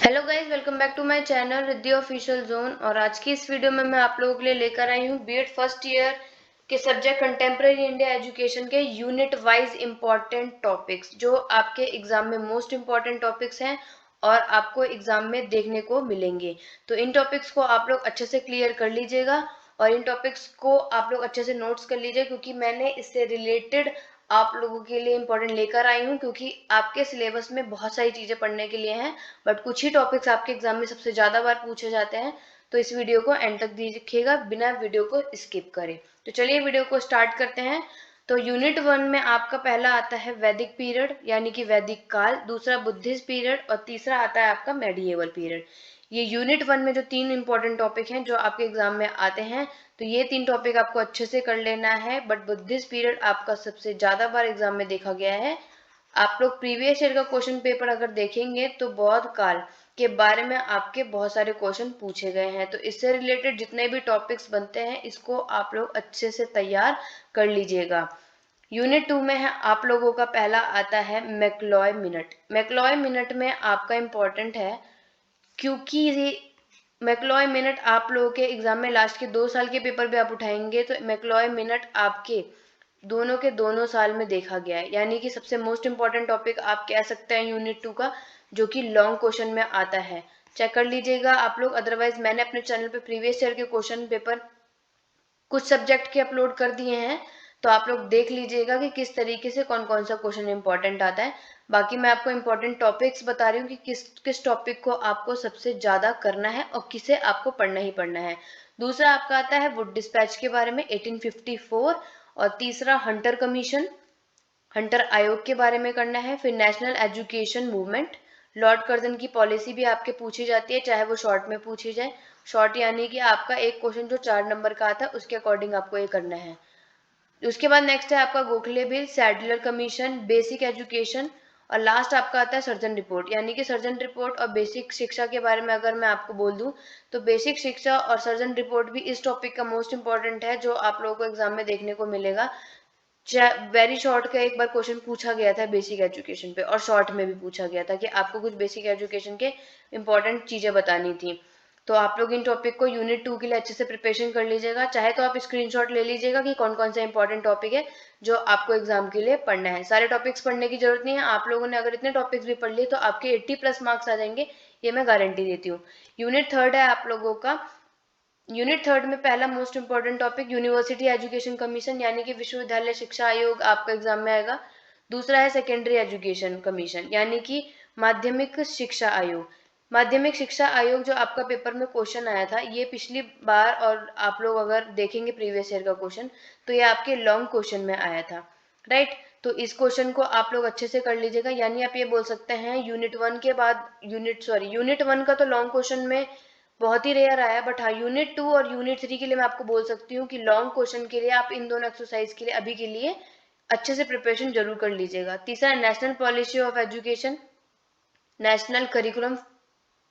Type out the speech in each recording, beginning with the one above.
Hello guys, welcome back to my channel Riddhi official zone. और आज की इस वीडियो में मैं आप लोगों के लिए लेकर आई हूँ बीएड फर्स्ट ईयर के सब्जेक्ट कंटेम्प्रेरी इंडिया एजुकेशन के यूनिट वाइज इम्पॉर्टेंट टॉपिक्स, जो आपके एग्जाम में मोस्ट इम्पॉर्टेंट टॉपिक्स हैं और आपको एग्जाम में देखने को मिलेंगे। तो इन टॉपिक्स को आप लोग अच्छे से क्लियर कर लीजिएगा और इन टॉपिक्स को आप लोग अच्छे से नोट्स कर लीजिए, क्योंकि मैंने इससे रिलेटेड आप लोगों के लिए इम्पोर्टेंट लेकर आई हूँ। क्योंकि आपके सिलेबस में बहुत सारी चीजें पढ़ने के लिए हैं, बट कुछ ही टॉपिक्स आपके एग्जाम में सबसे ज्यादा बार पूछे जाते हैं। तो इस वीडियो को एंड तक देखिएगा बिना वीडियो को स्किप करे। तो चलिए वीडियो को स्टार्ट करते हैं। तो यूनिट 1 में आपका पहला आता है वैदिक पीरियड यानी कि वैदिक काल, दूसरा बुद्धिस्ट पीरियड और तीसरा आता है आपका मेडिएवल पीरियड। ये यूनिट 1 में जो 3 इंपॉर्टेंट टॉपिक हैं जो आपके एग्जाम में आते हैं, तो ये 3 टॉपिक आपको अच्छे से कर लेना है। बट बुद्धिस्ट पीरियड आपका सबसे ज्यादा बार एग्जाम में देखा गया है। आप लोग प्रीवियस ईयर का क्वेश्चन पेपर अगर देखेंगे तो बौद्ध काल के बारे में आपके बहुत सारे क्वेश्चन पूछे गए हैं। तो इससे रिलेटेड जितने भी टॉपिक्स बनते हैं, इसको आप लोग अच्छे से तैयार कर लीजिएगा। यूनिट 2 में है आप लोगों का पहला आता है मैक्लॉय मिनट। मैक्लॉय मिनट में आपका इम्पोर्टेंट है, क्योंकि मैक्लॉय मिनट आप लोगों के एग्जाम में लास्ट के 2 साल के पेपर भी आप उठाएंगे तो मैक्लॉय मिनट आपके दोनों के दोनों साल में देखा गया है। यानी कि सबसे मोस्ट इम्पॉर्टेंट टॉपिक आप कह सकते हैं यूनिट 2 का, जो कि लॉन्ग क्वेश्चन में आता है। चेक कर लीजिएगा आप लोग। अदरवाइज मैंने अपने चैनल पे प्रीवियस ईयर के क्वेश्चन पेपर कुछ सब्जेक्ट के अपलोड कर दिए हैं, तो आप लोग देख लीजिएगा कि किस तरीके से कौन कौन सा क्वेश्चन इंपॉर्टेंट आता है। बाकी मैं आपको इंपॉर्टेंट टॉपिक्स बता रही हूँ कि किस किस टॉपिक को आपको सबसे ज्यादा करना है और किसे आपको पढ़ना ही पढ़ना है। दूसरा आपका आता है वुड डिस्पैच के बारे में 1854, और तीसरा हंटर कमीशन, हंटर आयोग के बारे में करना है। फिर national education movement, Lord Curzon की पॉलिसी भी आपके पूछी जाती है, चाहे वो शॉर्ट में पूछी जाए। शॉर्ट यानी कि आपका एक क्वेश्चन जो 4 नंबर का आता है उसके अकॉर्डिंग आपको ये करना है। उसके बाद नेक्स्ट है आपका Gokhale bill, Sadler commission, basic education, और लास्ट आपका आता है सर्जन रिपोर्ट। यानी कि सर्जन रिपोर्ट और बेसिक शिक्षा के बारे में अगर मैं आपको बोल दूं, तो बेसिक शिक्षा और सर्जन रिपोर्ट भी इस टॉपिक का मोस्ट इंपॉर्टेंट है, जो आप लोगों को एग्जाम में देखने को मिलेगा। वेरी शॉर्ट का एक बार क्वेश्चन पूछा गया था बेसिक एजुकेशन पे, और शॉर्ट में भी पूछा गया था कि आपको कुछ बेसिक एजुकेशन के इंपॉर्टेंट चीजें बतानी थी। तो आप लोग इन टॉपिक को यूनिट 2 के लिए अच्छे से प्रिपरेशन कर लीजिएगा। चाहे तो आप स्क्रीनशॉट ले लीजिएगा कि कौन कौन सा इंपॉर्टेंट टॉपिक है जो आपको एग्जाम के लिए पढ़ना है। सारे टॉपिक्स पढ़ने की जरूरत नहीं है, आप लोगों ने अगर इतने टॉपिक्स भी पढ़ लिए तो आपके 80+ मार्क्स आ जाएंगे, ये मैं गारंटी देती हूँ। यूनिट 3 है आप लोगों का। यूनिट 3 में पहला most important topic university education commission यानी कि विश्वविद्यालय शिक्षा आयोग आपका एग्जाम में आएगा। दूसरा है सेकेंडरी एजुकेशन कमीशन यानी कि माध्यमिक शिक्षा आयोग। माध्यमिक शिक्षा आयोग जो आपका पेपर में क्वेश्चन आया था, ये पिछली बार, और आप लोग अगर देखेंगे प्रीवियस ईयर का क्वेश्चन, तो ये आपके लॉन्ग क्वेश्चन में आया था, राइट। तो इस क्वेश्चन को आप लोग अच्छे से कर लीजिएगा। यानी आप ये बोल सकते हैं यूनिट 1 के बाद यूनिट 1 का तो लॉन्ग क्वेश्चन में बहुत ही रेयर आया, बट हाँ यूनिट 2 और यूनिट 3 के लिए मैं आपको बोल सकती हूँ कि लॉन्ग क्वेश्चन के लिए आप इन दोनों एक्सरसाइज के लिए अभी के लिए अच्छे से प्रिपरेशन जरूर कर लीजिएगा। तीसरा national policy of education, national curriculum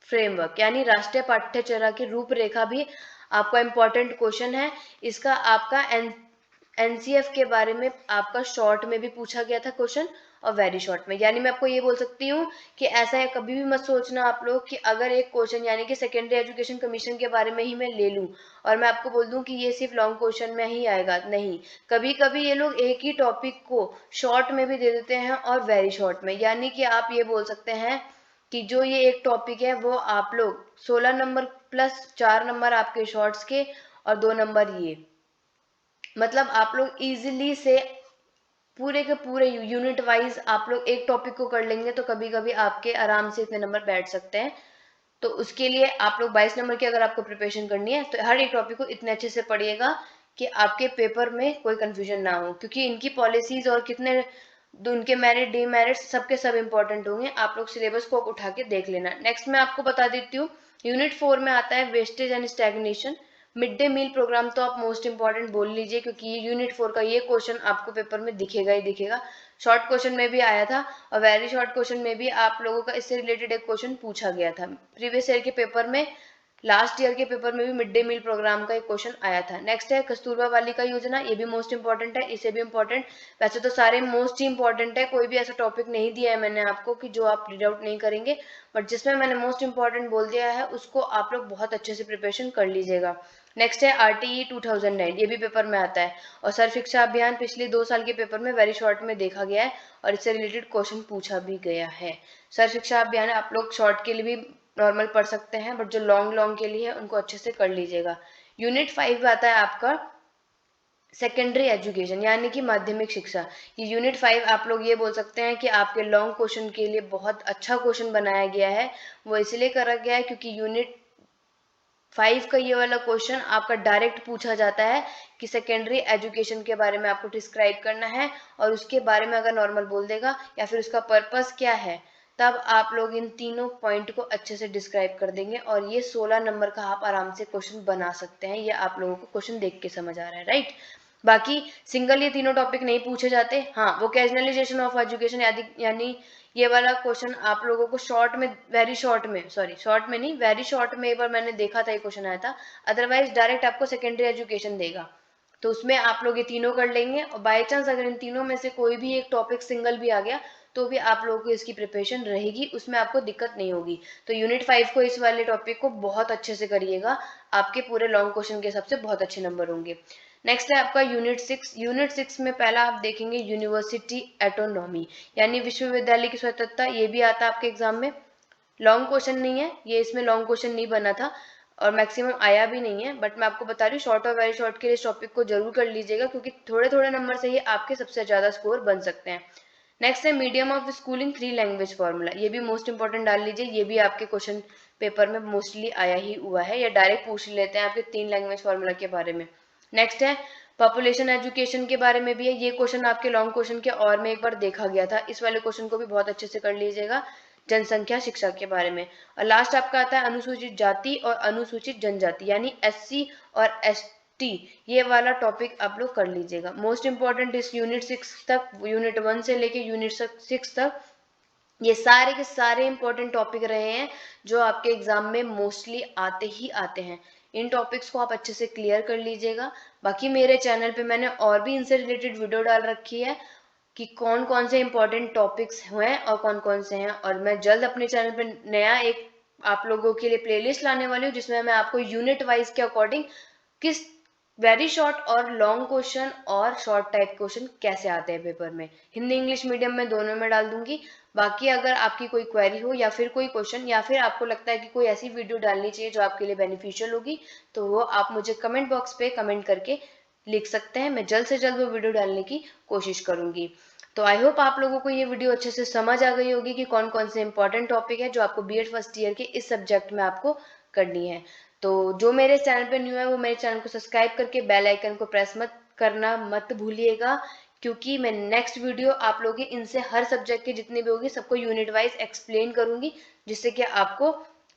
framework यानी राष्ट्रीय पाठ्यचर्या की रूपरेखा भी आपका इंपॉर्टेंट क्वेश्चन है। इसका आपका एनसीएफ के बारे में आपका शॉर्ट में भी पूछा गया था क्वेश्चन, और वेरी शॉर्ट में। यानी मैं आपको ये बोल सकती हूँ कि ऐसा है, कभी भी मत सोचना आप लोग कि अगर एक क्वेश्चन यानी कि सेकेंडरी एजुकेशन कमीशन के बारे में ही मैं ले लूँ और मैं आपको बोल दूं कि ये सिर्फ लॉन्ग क्वेश्चन में ही आएगा। नहीं, कभी कभी ये लोग एक ही टॉपिक को शॉर्ट में भी दे देते हैं और वेरी शॉर्ट में। यानी कि आप ये बोल सकते हैं कि जो ये एक टॉपिक है वो आप लोग 16 नंबर प्लस 4 नंबर आपके शॉर्ट्स के और 2 नंबर ये, मतलब आप लोग इजीली से पूरे के पूरे यूनिट वाइज आप लोग एक टॉपिक को कर लेंगे, तो कभी कभी आपके आराम से इतने नंबर बैठ सकते हैं। तो उसके लिए आप लोग 22 नंबर की अगर आपको प्रिपरेशन करनी है तो हर एक टॉपिक को इतने अच्छे से पढ़िएगा कि आपके पेपर में कोई कंफ्यूजन ना हो, क्योंकि इनकी पॉलिसीज और कितने उनके मेरिट डीमेरिट सबके सब इंपॉर्टेंट होंगे। आप लोग सिलेबस को उठा के देख लेना। नेक्स्ट मैं आपको बता देती हूँ, यूनिट 4 में आता है wastage and stagnation. Mid day meal program तो आप मोस्ट इंपॉर्टेंट बोल लीजिए, क्योंकि ये यूनिट 4 का ये क्वेश्चन आपको पेपर में दिखेगा ही दिखेगा। शॉर्ट क्वेश्चन में भी आया था और वेरी शॉर्ट क्वेश्चन में भी आप लोगों का इससे रिलेटेड एक क्वेश्चन पूछा गया था प्रीवियस ईयर के पेपर में। लास्ट ईयर के पेपर में भी मिड डे मील प्रोग्राम का एक क्वेश्चन आया था। नेक्स्ट है कस्तूरबा बालिका योजना, ये भी मोस्ट इंपॉर्टेंट है, इसे भी इंपॉर्टेंट, वैसे तो सारे मोस्ट ही इंपॉर्टेंट है, कोई भी ऐसा टॉपिक नहीं दिया है मैंने आपको कि जो आप रीड आउट नहीं करेंगे, बट जिसमें मैंने मोस्ट इंपॉर्टेंट बोल दिया है उसको आप लोग बहुत अच्छे से प्रिपरेशन कर लीजिएगा। नेक्स्ट है RTE 2009, ये भी पेपर में आता है, और सर्व शिक्षा अभियान पिछले 2 साल के पेपर में वेरी शॉर्ट में देखा गया है और इससे रिलेटेड क्वेश्चन पूछा भी गया है। सर्व शिक्षा अभियान आप लोग शॉर्ट के लिए भी नॉर्मल पढ़ सकते हैं, बट जो लॉन्ग लॉन्ग के लिए है उनको अच्छे से कर लीजिएगा। यूनिट 5 आता है आपका सेकेंडरी एजुकेशन यानी कि माध्यमिक शिक्षा। ये यूनिट 5 आप लोग ये बोल सकते हैं कि आपके लॉन्ग क्वेश्चन के लिए बहुत अच्छा क्वेश्चन बनाया गया है। वो इसलिए करा गया है क्योंकि यूनिट 5 का ये वाला क्वेश्चन आपका डायरेक्ट पूछा जाता है कि सेकेंडरी एजुकेशन के बारे में आपको डिस्क्राइब करना है, और उसके बारे में अगर नॉर्मल बोल देगा या फिर उसका पर्पस क्या है, तब आप लोग इन तीनों पॉइंट को अच्छे से डिस्क्राइब कर देंगे और ये 16 नंबर का आप आराम से क्वेश्चन बना सकते हैं। ये आप लोगों को क्वेश्चन देख के समझ आ रहा है, राइट। बाकी सिंगल ये तीनों टॉपिक नहीं पूछे जाते। हाँ, वोकेशनलाइजेशन ऑफ एजुकेशन यानी ये वाला क्वेश्चन आप लोगों को शॉर्ट में, वेरी शॉर्ट में, सॉरी शॉर्ट में नहीं, वेरी शॉर्ट में एक बार मैंने देखा था ये क्वेश्चन आया था, अदरवाइज डायरेक्ट आपको सेकेंडरी एजुकेशन देगा, तो उसमें आप लोग ये तीनों कर लेंगे, और बाई चांस अगर इन तीनों में से कोई भी एक टॉपिक सिंगल भी आ गया तो भी आप लोगों को इसकी प्रिपरेशन रहेगी, उसमें आपको दिक्कत नहीं होगी। तो यूनिट 5 को, इस वाले टॉपिक को बहुत अच्छे से करिएगा, आपके पूरे लॉन्ग क्वेश्चन के हिसाब से बहुत अच्छे नंबर होंगे। नेक्स्ट है आपका यूनिट 6। यूनिट 6 में पहला आप देखेंगे यूनिवर्सिटी एटोनॉमी यानी विश्वविद्यालय की स्वतंत्रता, ये भी आता है आपके एग्जाम में। लॉन्ग क्वेश्चन नहीं है ये, इसमें लॉन्ग क्वेश्चन नहीं बना था और मैक्सिमम आया भी नहीं है, बट मैं आपको बता रही हूँ शॉर्ट और वेरी शॉर्ट के लिए इस टॉपिक को जरूर कर लीजिएगा, क्योंकि थोड़े थोड़े नंबर से ही आपके सबसे ज्यादा स्कोर बन सकते हैं। नेक्स्ट है medium of schooling 3 language formula, ये भी मोस्ट इंपॉर्टेंट डाल लीजिए, ये भी आपके क्वेश्चन पेपर में मोस्टली आया ही हुआ है, या डायरेक्ट पूछ लेते हैं आपके 3 लैंग्वेज फॉर्मूला के बारे में। नेक्स्ट है पॉपुलेशन एजुकेशन के बारे में भी है, ये क्वेश्चन आपके लॉन्ग क्वेश्चन के और में एक बार देखा गया था, इस वाले क्वेश्चन को भी बहुत अच्छे से कर लीजिएगा, जनसंख्या शिक्षा के बारे में। और लास्ट आपका आता है अनुसूचित जाति और अनुसूचित जनजाति यानी SC और ST, ये वाला टॉपिक आप लोग कर लीजिएगा। मोस्ट इंपॉर्टेंट इस यूनिट 6 तक, यूनिट 1 से लेके यूनिट 6 तक, ये सारे के सारे इंपॉर्टेंट टॉपिक रहे हैं जो आपके एग्जाम में मोस्टली आते ही आते हैं। इन टॉपिक्स को आप अच्छे से क्लियर कर लीजिएगा। बाकी मेरे चैनल पे मैंने और भी इनसे रिलेटेड वीडियो डाल रखी है कि कौन कौन से इंपॉर्टेंट टॉपिक्स हैं और कौन कौन से हैं, और मैं जल्द अपने चैनल पे नया एक आप लोगों के लिए प्लेलिस्ट लाने वाली हूँ जिसमें मैं आपको यूनिट वाइज के अकॉर्डिंग किस वेरी शॉर्ट और लॉन्ग क्वेश्चन और शॉर्ट टाइप क्वेश्चन कैसे आते हैं पेपर में, हिंदी इंग्लिश मीडियम में दोनों में डाल दूंगी। बाकी अगर आपकी कोई क्वेरी हो या फिर कोई क्वेश्चन, या फिर आपको लगता है कि कोई ऐसी वीडियो डालनी चाहिए जो आपके लिए बेनिफिशियल होगी, तो वो आप मुझे कमेंट बॉक्स पे कमेंट करके लिख सकते हैं, मैं जल्द से जल्द वो वीडियो डालने की कोशिश करूंगी। तो आई होप आप लोगों को ये वीडियो अच्छे से समझ आ गई होगी कि कौन कौन से इंपॉर्टेंट टॉपिक है जो आपको बीएड फर्स्ट ईयर के इस सब्जेक्ट में आपको करनी है। तो जो मेरे चैनल पे न्यू है वो मेरे चैनल को सब्सक्राइब करके बेल आइकन को प्रेस मत भूलिएगा, क्योंकि मैं नेक्स्ट वीडियो आप लोगों की इनसे हर सब्जेक्ट की जितनी भी होगी सबको यूनिट वाइज एक्सप्लेन करूंगी, जिससे कि आपको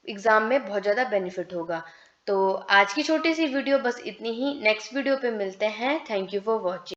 एग्जाम में बहुत ज़्यादा बेनिफिट होगा। तो आज की छोटी सी वीडियो बस इतनी ही, नेक्स्ट वीडियो पे मिलते हैं। Thank you for watching.